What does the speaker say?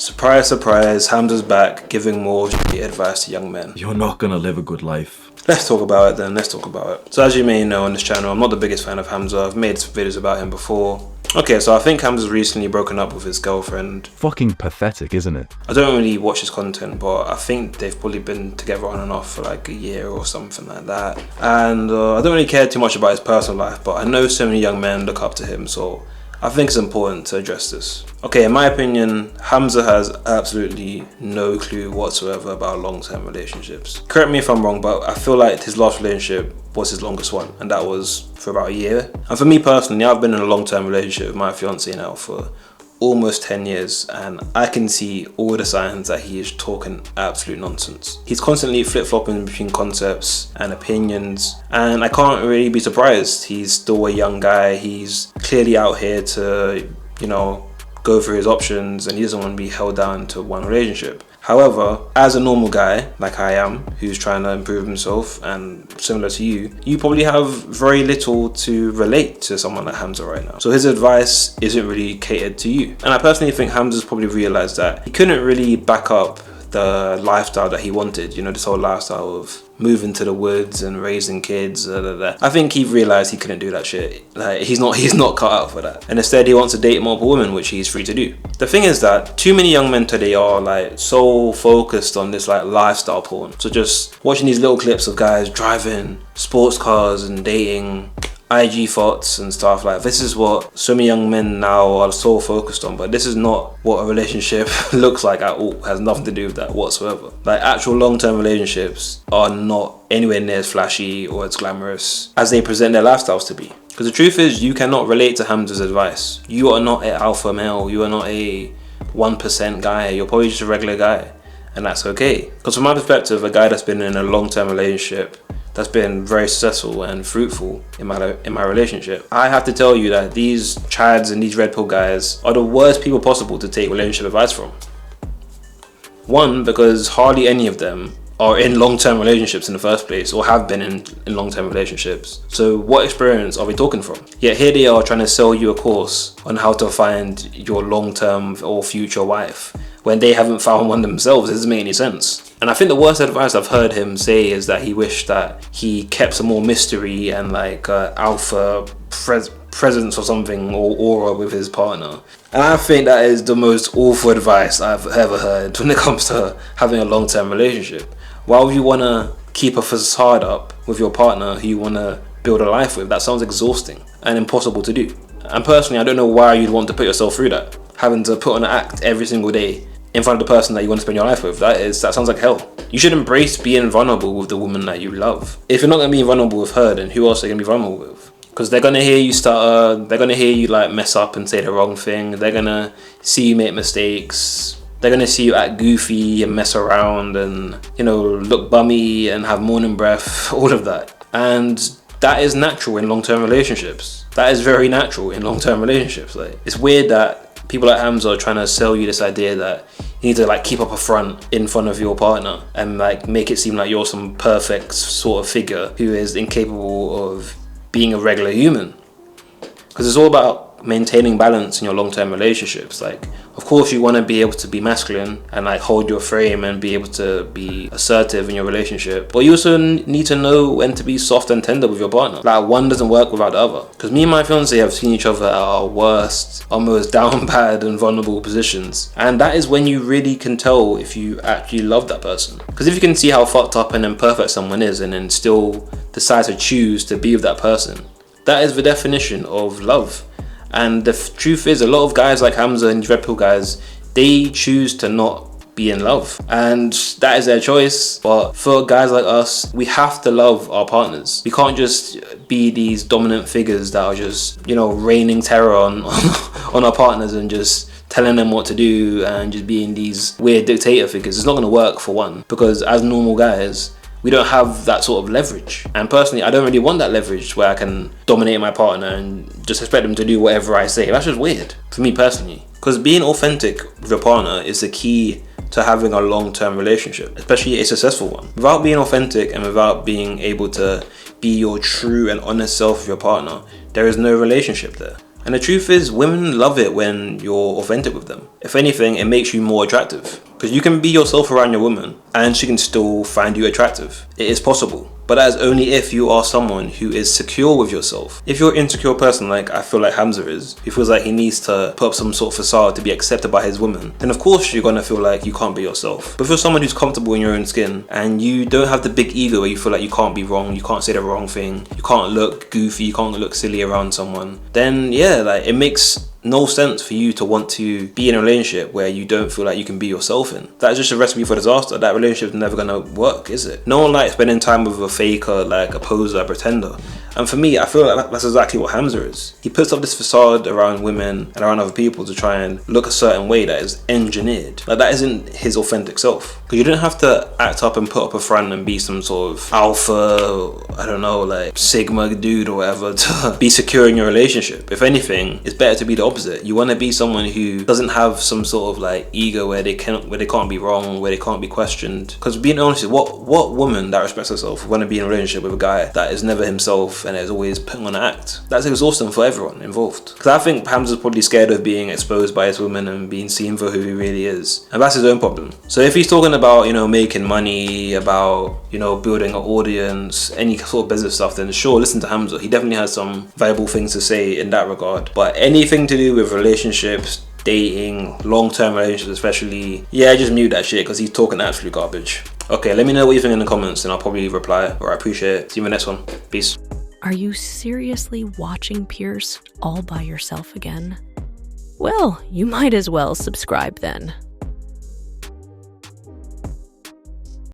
Surprise, surprise, Hamza's back giving more advice to young men. You're not gonna live a good life. Let's talk about it then, let's talk about it. So as you may know on this channel, I'm not the biggest fan of Hamza. I've made some videos about him before. Okay, so I think Hamza's recently broken up with his girlfriend. Fucking pathetic, isn't it? I don't really watch his content, but I think they've probably been together on and off for like a year or something like that. And I don't really care too much about his personal life, but I know so many young men look up to him, so I think it's important to address this. Okay, in my opinion, Hamza has absolutely no clue whatsoever about long-term relationships. Correct me if I'm wrong, but I feel like his last relationship was his longest one, and that was for about a year. And for me personally, I've been in a long-term relationship with my fiance now for almost 10 years, and I can see all the signs that he is talking absolute nonsense. He's constantly flip-flopping between concepts and opinions, and I can't really be surprised. He's still a young guy. He's clearly out here to, you know, go through his options, and he doesn't want to be held down to one relationship. However, as a normal guy, like I am, who's trying to improve himself, and similar to you, you probably have very little to relate to someone like Hamza right now. So his advice isn't really catered to you. And I personally think Hamza's probably realized that he couldn't really back up the lifestyle that he wanted, you know, this whole lifestyle of moving to the woods and raising kids. I think he realized he couldn't do that shit. Like he's not cut out for that. And instead he wants to date multiple women, which he's free to do. The thing is that too many young men today are like so focused on this like lifestyle porn. So just watching these little clips of guys driving sports cars and dating, IG thoughts and stuff, like this is what so many young men now are so focused on, but this is not what a relationship looks like at all. It has nothing to do with that whatsoever. Like actual long-term relationships are not anywhere near as flashy or as glamorous as they present their lifestyles to be. Because the truth is, you cannot relate to Hamza's advice. You are not an alpha male, you are not a 1% guy, you're probably just a regular guy, and that's okay. Because from my perspective, a guy that's been in a long-term relationship that's been very successful and fruitful in my relationship, I have to tell you that these chads and these red pill guys are the worst people possible to take relationship advice from. One, because hardly any of them are in long-term relationships in the first place, or have been in long-term relationships. So what experience are we talking from? Yet here they are trying to sell you a course on how to find your long-term or future wife, when they haven't found one themselves. It doesn't make any sense. And I think the worst advice I've heard him say is that he wished that he kept some more mystery and like alpha presence or something, or aura with his partner. And I think that is the most awful advice I've ever heard when it comes to having a long-term relationship. Why would you want to keep a facade up with your partner who you want to build a life with? That sounds exhausting and impossible to do. And personally, I don't know why you'd want to put yourself through that, having to put on an act every single day in front of the person that you want to spend your life with. That sounds like hell. You should embrace being vulnerable with the woman that you love. If you're not going to be vulnerable with her, then who else are you going to be vulnerable with? Because they're going to hear you stutter, they're going to hear you like mess up and say the wrong thing, they're going to see you make mistakes, they're going to see you act goofy and mess around and, you know, look bummy and have morning breath, all of that. And that is natural in long-term relationships. That is very natural in long-term relationships. Like, it's weird that people like Hamza are trying to sell you this idea that you need to like keep up a front in front of your partner and like make it seem like you're some perfect sort of figure who is incapable of being a regular human. Because it's all about maintaining balance in your long-term relationships. Like, of course you want to be able to be masculine and like hold your frame and be able to be assertive in your relationship, but you also need to know when to be soft and tender with your partner. Like, one doesn't work without the other. Because me and my fiance have seen each other at our worst, our most down bad and vulnerable positions, and that is when you really can tell if you actually love that person. Because if you can see how fucked up and imperfect someone is and then still decide to choose to be with that person, that is the definition of love. And the truth is, a lot of guys like Hamza and red pill guys, they choose to not be in love, and that is their choice. But for guys like us, we have to love our partners. We can't just be these dominant figures that are just, you know, raining terror on our partners and just telling them what to do and just being these weird dictator figures. It's not going to work, for one, because as normal guys, we don't have that sort of leverage. And personally, I don't really want that leverage where I can dominate my partner and just expect them to do whatever I say. That's just weird for me personally. Because being authentic with your partner is the key to having a long-term relationship, especially a successful one. Without being authentic and without being able to be your true and honest self with your partner, there is no relationship there. And And the truth is, women love it when you're authentic with them. If anything, it makes you more attractive. Because you can be yourself around your woman and she can still find you attractive. It is possible. But that is only if you are someone who is secure with yourself. If you're an insecure person like I feel like Hamza is, who feels like he needs to put up some sort of facade to be accepted by his woman, then of course you're gonna feel like you can't be yourself. But if you're someone who's comfortable in your own skin and you don't have the big ego where you feel like you can't be wrong, you can't say the wrong thing, you can't look goofy, you can't look silly around someone, then yeah, like it makes no sense for you to want to be in a relationship where you don't feel like you can be yourself in. That's just a recipe for disaster. That relationship's never gonna work, is it? No one likes spending time with a faker, like a poser, a pretender. And for me, I feel like that's exactly what Hamza is. He puts up this facade around women and around other people to try and look a certain way that is engineered. Like that isn't his authentic self. Because you don't have to act up and put up a front and be some sort of alpha, I don't know, like Sigma dude or whatever to be secure in your relationship. If anything, it's better to be the opposite. You want to be someone who doesn't have some sort of like ego where they can't be wrong, where they can't be questioned. Because being honest, what woman that respects herself want to be in a relationship with a guy that is never himself and is always putting on an act? That's exhausting for everyone involved. Because I think Hamza's probably scared of being exposed by his woman and being seen for who he really is, and that's his own problem. So if he's talking about, you know, making money, about, you know, building an audience, any sort of business stuff, then sure, listen to Hamza. He definitely has some valuable things to say in that regard. But anything to do with relationships, dating, long-term relationships especially, yeah, just mute that shit because he's talking absolute garbage. Okay, let me know what you think in the comments and I'll probably reply, or I appreciate it. See you in the next one. Peace. Are you seriously watching Pierce all by yourself again? Well, you might as well subscribe then.